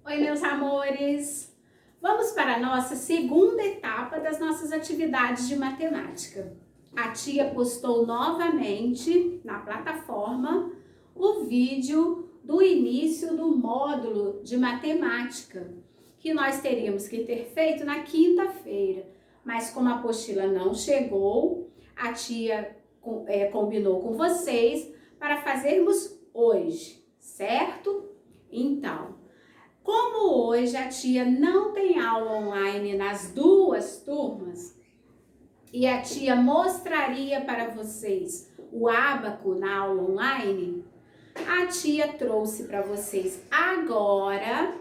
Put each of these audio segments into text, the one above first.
Oi, meus amores! Vamos para a nossa segunda etapa das nossas atividades de matemática. A tia postou novamente na plataforma o vídeo do início do módulo de matemática, que nós teríamos que ter feito na quinta-feira. Mas como a apostila não chegou, a tia combinou com vocês para fazermos hoje, certo? Então, como hoje a tia não tem aula online nas duas turmas e a tia mostraria para vocês o ábaco na aula online, a tia trouxe para vocês agora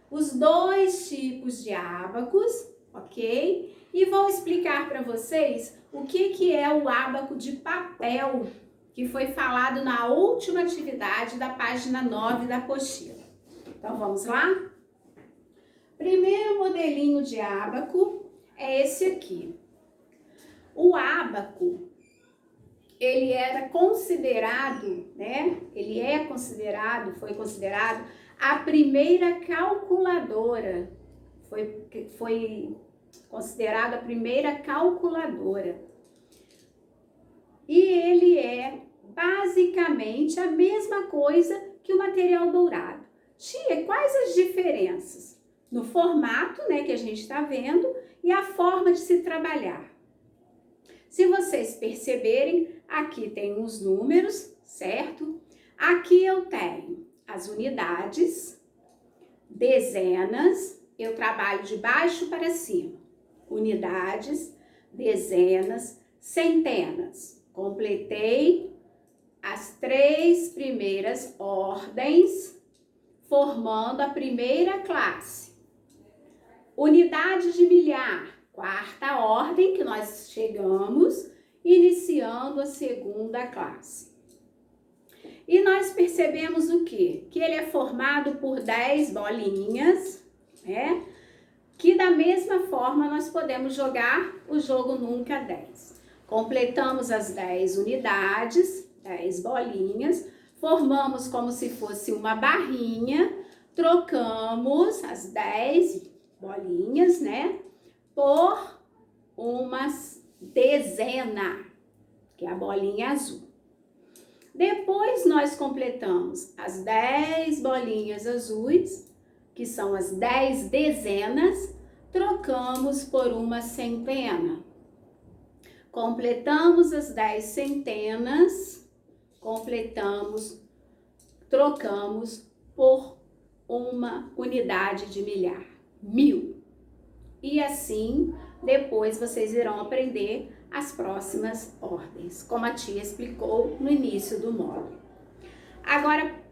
os dois tipos de ábacos, ok? E vou explicar para vocês o que é o ábaco de papel, que foi falado na última atividade da página 9 da apostila. Então, vamos lá? Primeiro modelinho de ábaco é esse aqui. O ábaco, ele era considerado, foi considerado a primeira calculadora. Foi considerado a primeira calculadora. E ele é basicamente a mesma coisa que o material dourado. Tia, quais as diferenças? No formato, que a gente está vendo e a forma de se trabalhar. Se vocês perceberem, aqui tem os números, certo? Aqui eu tenho as unidades, dezenas, eu trabalho de baixo para cima. Unidades, dezenas, centenas. Completei as três primeiras ordens, formando a primeira classe. Unidade de milhar, quarta ordem que nós chegamos, iniciando a segunda classe. E nós percebemos o quê? Que ele é formado por 10 bolinhas, que da mesma forma nós podemos jogar o jogo Nunca 10. Completamos as 10 unidades, 10 bolinhas, formamos como se fosse uma barrinha, trocamos as 10 bolinhas, por uma dezena, que é a bolinha azul. Depois nós completamos as 10 bolinhas azuis, que são as 10 dezenas, trocamos por uma centena. Completamos as 10 centenas, trocamos por uma unidade de milhar, 1000. E assim, depois vocês irão aprender as próximas ordens, como a tia explicou no início do módulo. Agora,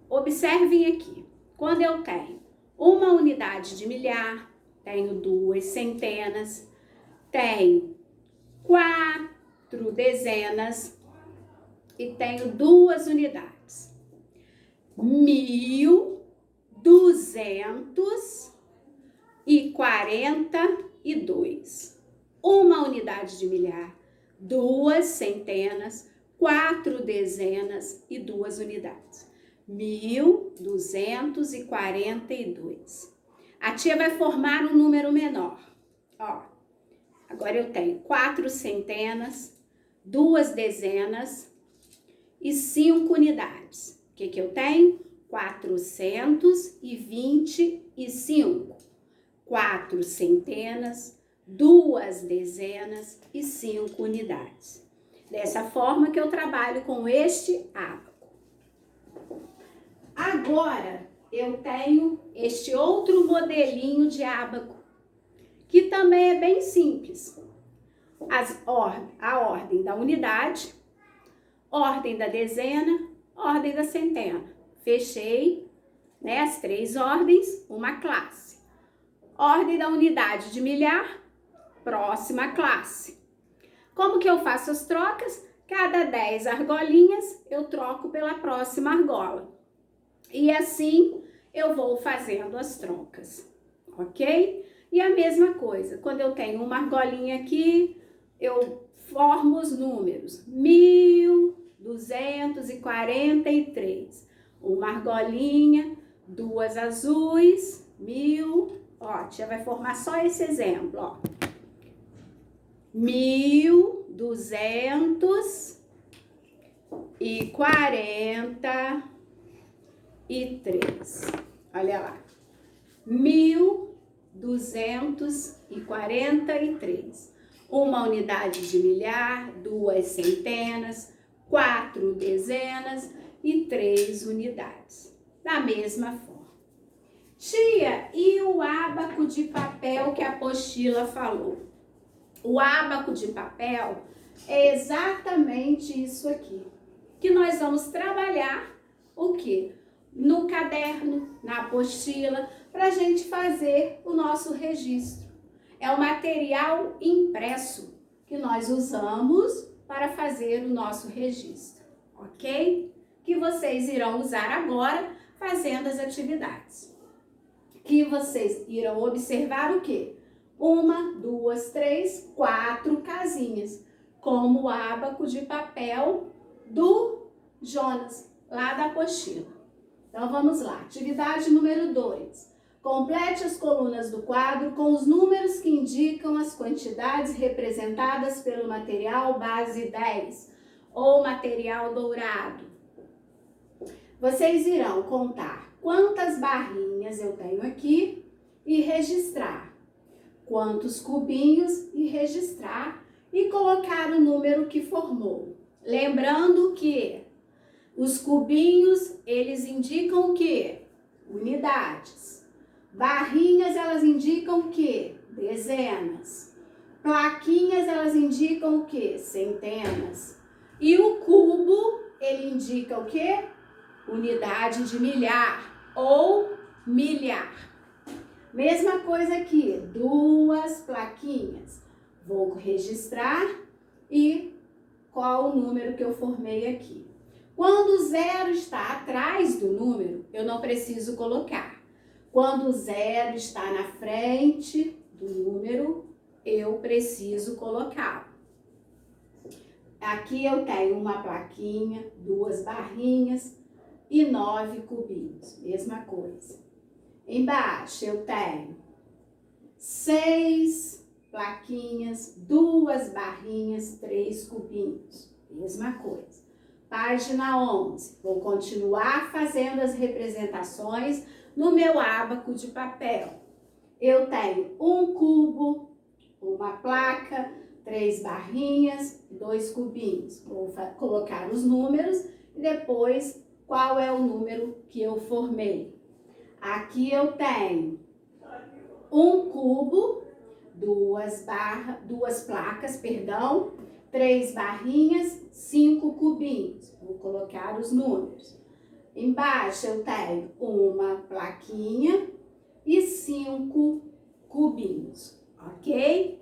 observem aqui, quando eu tenho uma unidade de milhar, tenho 2 centenas, tenho 4 dezenas e tenho 2 unidades. 1242. Uma unidade de milhar, 2 centenas, 4 dezenas e 2 unidades. 1242. A tia vai formar um número menor. Agora eu tenho 4 centenas, 2 dezenas e 5 unidades. O que eu tenho? 425. 4 centenas, 2 dezenas e 5 unidades. Dessa forma que eu trabalho com este ábaco. Agora, eu tenho este outro modelinho de ábaco, que também é bem simples. A ordem da unidade, ordem da dezena, ordem da centena. Fechei, as 3 ordens, uma classe. Ordem da unidade de milhar, próxima classe. Como que eu faço as trocas? Cada 10 argolinhas eu troco pela próxima argola. E assim eu vou fazendo as trocas, ok? E a mesma coisa, quando eu tenho uma argolinha aqui, eu formo os números. 1243. Uma argolinha, 2 duas azuis, 1000, ó, a tia vai formar só esse exemplo, ó. 1243. Olha lá. 1243. Uma unidade de milhar, 2 centenas, 4 dezenas e 3 unidades. Da mesma forma. Tia, e o ábaco de papel que a apostila falou? O ábaco de papel é exatamente isso aqui, que nós vamos trabalhar o quê? No caderno, na apostila, para a gente fazer o nosso registro. É o material impresso que nós usamos para fazer o nosso registro, ok? Que vocês irão usar agora fazendo as atividades. Que vocês irão observar o quê? 1, 2, 3, 4 casinhas, como o ábaco de papel do Jonas, lá da apostila. Então vamos lá, atividade número 2. Complete as colunas do quadro com os números que indicam as quantidades representadas pelo material base 10 ou material dourado. Vocês irão contar quantas barrinhas eu tenho aqui e registrar. Quantos cubinhos e registrar e colocar o número que formou. Lembrando que os cubinhos, eles indicam o quê? Unidades. Barrinhas, elas indicam o quê? Dezenas. Plaquinhas, elas indicam o quê? Centenas. E o cubo, ele indica o quê? Unidade de milhar ou milhar. Mesma coisa aqui, 2 plaquinhas. Vou registrar e qual o número que eu formei aqui. Quando o 0 está atrás do número, eu não preciso colocar. Quando o 0 está na frente do número, eu preciso colocar. Aqui eu tenho uma plaquinha, 2 barrinhas e 9 cubinhos. Mesma coisa. Embaixo eu tenho 6 plaquinhas, 2 barrinhas, 3 cubinhos. Mesma coisa. Página 11. Vou continuar fazendo as representações no meu ábaco de papel. Eu tenho um cubo, uma placa, 3 barrinhas, 2 cubinhos. Vou colocar os números e depois qual é o número que eu formei. Aqui eu tenho um cubo, 2 placas, 3 barrinhas, 5 cubinhos. Vou colocar os números. Embaixo eu tenho uma plaquinha e 5 cubinhos, ok?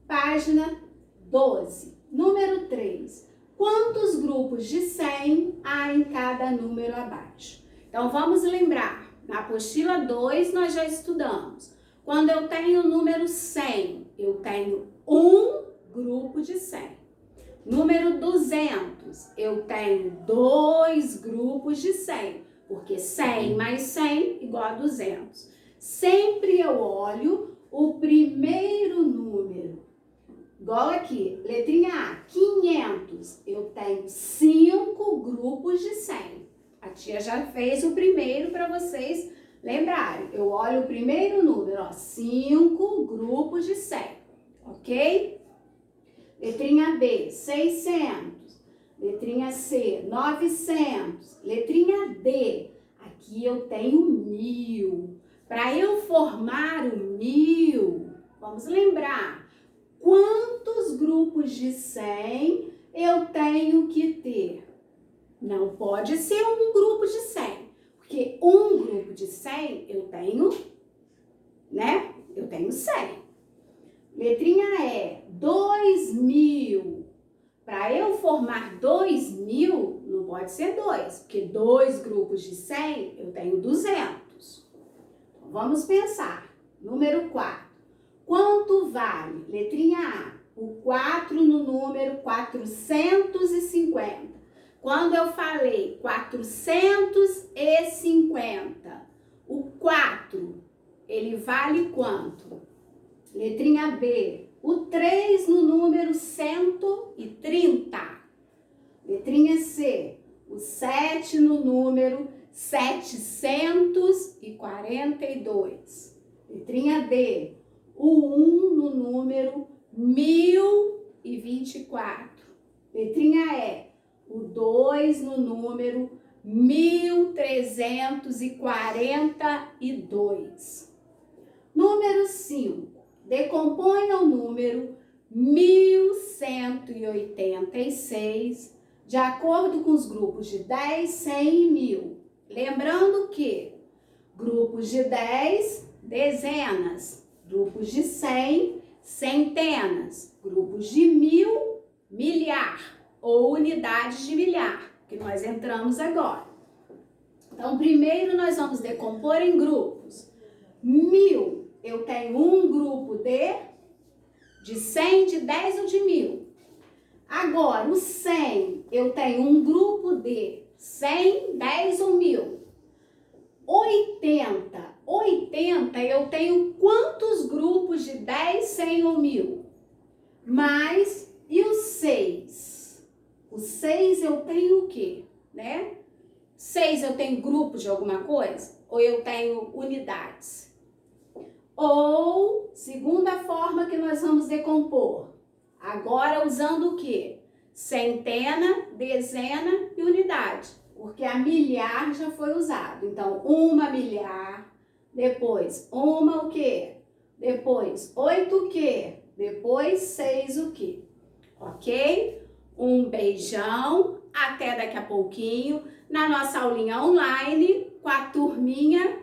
Página 12. Número 3. Quantos grupos de 100 há em cada número abaixo? Então vamos lembrar. Na apostila 2 nós já estudamos. Quando eu tenho o número 100, eu tenho um grupo de 100. Número 200, eu tenho 2 grupos de 100, porque 100 mais 100 igual a 200. Sempre eu olho o primeiro número. Igual aqui, letrinha A, 500, eu tenho 5 grupos de 100. A tia já fez o primeiro para vocês lembrarem. Eu olho o primeiro número, ó, 5 grupos de 100, ok? Letrinha B, 600. Letrinha C, 900. Letrinha D, aqui eu tenho 1000. Para eu formar o 1000, vamos lembrar, quantos grupos de 100 eu tenho que ter? Não pode ser um grupo de 100, porque um grupo de 100 eu tenho, né? Eu tenho 100. Letrinha E, 2000. Para eu formar 2000, não pode ser 2, porque 2 grupos de 100 eu tenho 200. Então, vamos pensar. Número 4. Quanto vale? Letrinha A, o 4 no número 450. Quando eu falei 450, vale quanto? Letrinha B, o 3 no número 130. Letrinha C, o 7 no número 742. Letrinha D, o 1 no número 1024. Letrinha E, o 2 no número 1342. Número 5. Decomponha o número 1186 de acordo com os grupos de 10, 100 e 1000. Lembrando que grupos de 10, dezenas. Grupos de 100, centenas. Grupos de 1000, milhar ou unidades de milhar, que nós entramos agora. Então, primeiro nós vamos decompor em grupos. 1000, eu tenho um grupo de 100, de 10 ou de 1000. Agora, o 100, eu tenho um grupo de 100, 10 ou 1000. 80, eu tenho quantos grupos de 10, 100 ou 1000? Mas, e o 6? O 6 eu tenho o quê? Né? 6 eu tenho grupos de alguma coisa? Ou eu tenho unidades? Ou, segunda forma que nós vamos decompor. Agora usando o quê? Centena, dezena e unidade. Porque a milhar já foi usado. Então, uma milhar, depois uma o quê? Depois 8 o quê? Depois 6 o quê? Ok? Um beijão, até daqui a pouquinho, na nossa aulinha online com a turminha